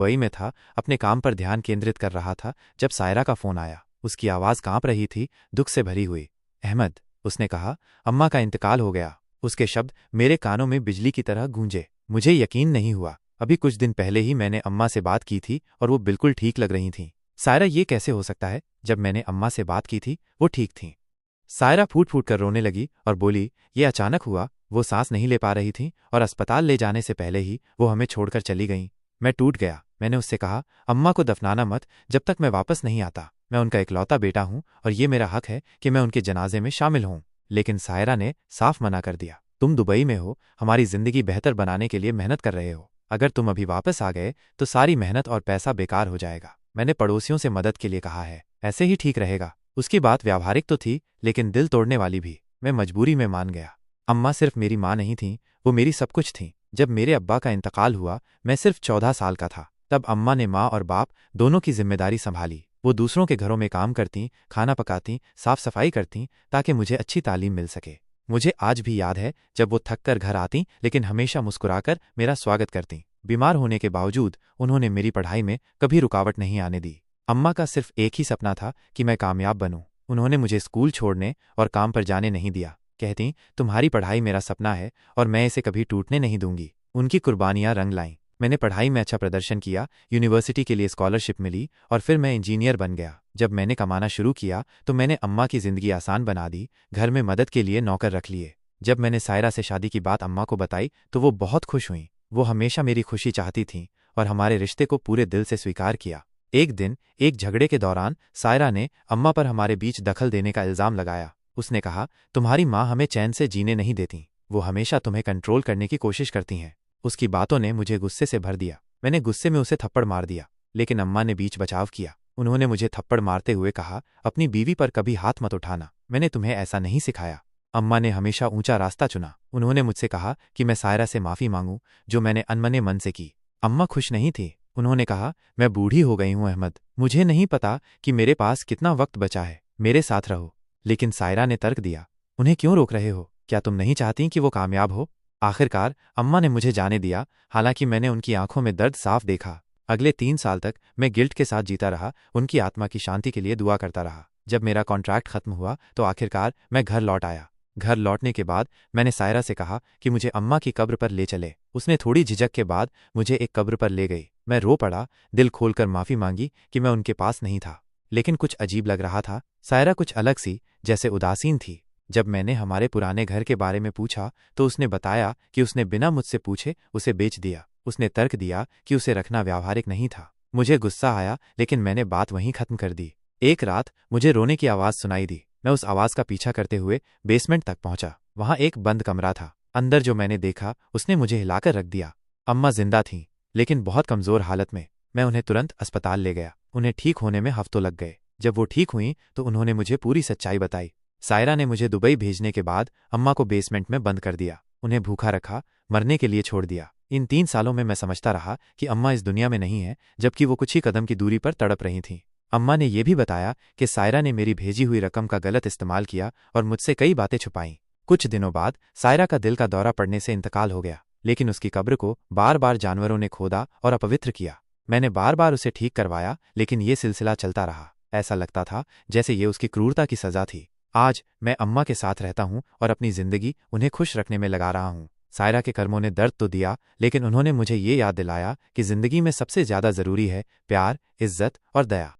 वही में था, अपने काम पर ध्यान केंद्रित कर रहा था जब सायरा का फोन आया। उसकी आवाज़ कांप रही थी, दुख से भरी हुई। अहमद, उसने कहा, अम्मा का इंतकाल हो गया। उसके शब्द मेरे कानों में बिजली की तरह गूंजे। मुझे यकीन नहीं हुआ। अभी कुछ दिन पहले ही मैंने अम्मा से बात की थी और वो बिल्कुल ठीक लग रही थीं। सायरा, ये कैसे हो सकता है? जब मैंने अम्मा से बात की थी वो ठीक थीं। सायरा फूट फूट कर रोने लगी और बोली, ये अचानक हुआ। वो सांस नहीं ले पा रही थीं और अस्पताल ले जाने से पहले ही वो हमें छोड़कर चली गईं। मैं टूट गया। मैंने उससे कहा, अम्मा को दफनाना मत जब तक मैं वापस नहीं आता। मैं उनका इकलौता बेटा हूं और ये मेरा हक है कि मैं उनके जनाजे में शामिल हूं। लेकिन सायरा ने साफ मना कर दिया। तुम दुबई में हो, हमारी जिंदगी बेहतर बनाने के लिए मेहनत कर रहे हो। अगर तुम अभी वापस आ गए तो सारी मेहनत और पैसा बेकार हो जाएगा। मैंने पड़ोसियों से मदद के लिए कहा है, ऐसे ही ठीक रहेगा। उसकी बात व्यावहारिक तो थी लेकिन दिल तोड़ने वाली भी। मैं मजबूरी में मान गया। अम्मा सिर्फ मेरी माँ नहीं थीं, वो मेरी सब कुछ थीं। जब मेरे अब्बा का इंतकाल हुआ मैं सिर्फ 14 साल का था। तब अम्मा ने माँ और बाप दोनों की जिम्मेदारी संभाली। वो दूसरों के घरों में काम करतीं, खाना पकातीं, साफ सफाई करतीं ताकि मुझे अच्छी तालीम मिल सके। मुझे आज भी याद है जब वो थक कर घर आतीं लेकिन हमेशा मुस्कुराकर मेरा स्वागत करतीं। बीमार होने के बावजूद उन्होंने मेरी पढ़ाई में कभी रुकावट नहीं आने दी। अम्मा का सिर्फ एक ही सपना था कि मैं कामयाब बनूं। उन्होंने मुझे स्कूल छोड़ने और काम पर जाने नहीं दिया। कहती, तुम्हारी पढ़ाई मेरा सपना है और मैं इसे कभी टूटने नहीं दूंगी। उनकी कुर्बानियां रंग लाईं। मैंने पढ़ाई में अच्छा प्रदर्शन किया, यूनिवर्सिटी के लिए स्कॉलरशिप मिली और फिर मैं इंजीनियर बन गया। जब मैंने कमाना शुरू किया तो मैंने अम्मा की जिंदगी आसान बना दी। घर में मदद के लिए नौकर रख लिए। जब मैंने सायरा से शादी की बात अम्मा को बताई तो वो बहुत खुश हुईं। वो हमेशा मेरी खुशी चाहती थीं और हमारे रिश्ते को पूरे दिल से स्वीकार किया। एक दिन एक झगड़े के दौरान सायरा ने अम्मा पर हमारे बीच दखल देने का इल्जाम लगाया। उसने कहा, तुम्हारी माँ हमें चैन से जीने नहीं देती, वो हमेशा तुम्हें कंट्रोल करने की कोशिश करती हैं। उसकी बातों ने मुझे गुस्से से भर दिया। मैंने गुस्से में उसे थप्पड़ मार दिया, लेकिन अम्मा ने बीच बचाव किया। उन्होंने मुझे थप्पड़ मारते हुए कहा, अपनी बीवी पर कभी हाथ मत उठाना, मैंने तुम्हें ऐसा नहीं सिखाया। अम्मा ने हमेशा ऊंचा रास्ता चुना। उन्होंने मुझसे कहा कि मैं सायरा से माफ़ी मांगूं, जो मैंने अनमने मन से की। अम्मा खुश नहीं थी। उन्होंने कहा, मैं बूढ़ी हो गई हूं अहमद, मुझे नहीं पता कि मेरे पास कितना वक्त बचा है, मेरे साथ रहो। लेकिन सायरा ने तर्क दिया, उन्हें क्यों रोक रहे हो? क्या तुम नहीं चाहती कि वो कामयाब हो? आखिरकार अम्मा ने मुझे जाने दिया, हालांकि मैंने उनकी आंखों में दर्द साफ देखा। अगले 3 साल तक मैं गिल्ट के साथ जीता रहा, उनकी आत्मा की शांति के लिए दुआ करता रहा। जब मेरा कॉन्ट्रैक्ट खत्म हुआ तो आखिरकार मैं घर लौट आया। घर लौटने के बाद मैंने सायरा से कहा कि मुझे अम्मा की कब्र पर ले चले। उसने थोड़ी झिझक के बाद मुझे एक कब्र पर ले गई। मैं रो पड़ा, दिल खोलकर माफ़ी मांगी कि मैं उनके पास नहीं था। लेकिन कुछ अजीब लग रहा था। सायरा कुछ अलग सी, जैसे उदासीन थी। जब मैंने हमारे पुराने घर के बारे में पूछा तो उसने बताया कि उसने बिना मुझसे पूछे उसे बेच दिया। उसने तर्क दिया कि उसे रखना व्यावहारिक नहीं था। मुझे गुस्सा आया लेकिन मैंने बात वहीं खत्म कर दी। एक रात मुझे रोने की आवाज़ सुनाई दी। मैं उस आवाज़ का पीछा करते हुए बेसमेंट तक पहुंचा। वहां एक बंद कमरा था। अंदर जो मैंने देखा उसने मुझे हिलाकर रख दिया। अम्मा जिंदा थीं, लेकिन बहुत कमज़ोर हालत में। मैं उन्हें तुरंत अस्पताल ले गया। उन्हें ठीक होने में हफ्तों लग गए। जब वो ठीक हुईं तो उन्होंने मुझे पूरी सच्चाई बताई। सायरा ने मुझे दुबई भेजने के बाद अम्मा को बेसमेंट में बंद कर दिया, उन्हें भूखा रखा, मरने के लिए छोड़ दिया। इन 3 सालों में मैं समझता रहा कि अम्मा इस दुनिया में नहीं है, जबकि वो कुछ ही कदम की दूरी पर तड़प रही थीं। अम्मा ने यह भी बताया कि सायरा ने मेरी भेजी हुई रकम का गलत इस्तेमाल किया और मुझसे कई बातें छुपाईं। कुछ दिनों बाद सायरा का दिल का दौरा पड़ने से इंतकाल हो गया, लेकिन उसकी कब्र को बार बार जानवरों ने खोदा और अपवित्र किया। मैंने बार बार उसे ठीक करवाया, लेकिन ये सिलसिला चलता रहा। ऐसा लगता था जैसे ये उसकी क्रूरता की सजा थी। आज मैं अम्मा के साथ रहता हूँ और अपनी जिंदगी उन्हें खुश रखने में लगा रहा हूँ। सायरा के कर्मों ने दर्द तो दिया, लेकिन उन्होंने मुझे ये याद दिलाया कि जिंदगी में सबसे ज्यादा जरूरी है प्यार, इज्जत और दया।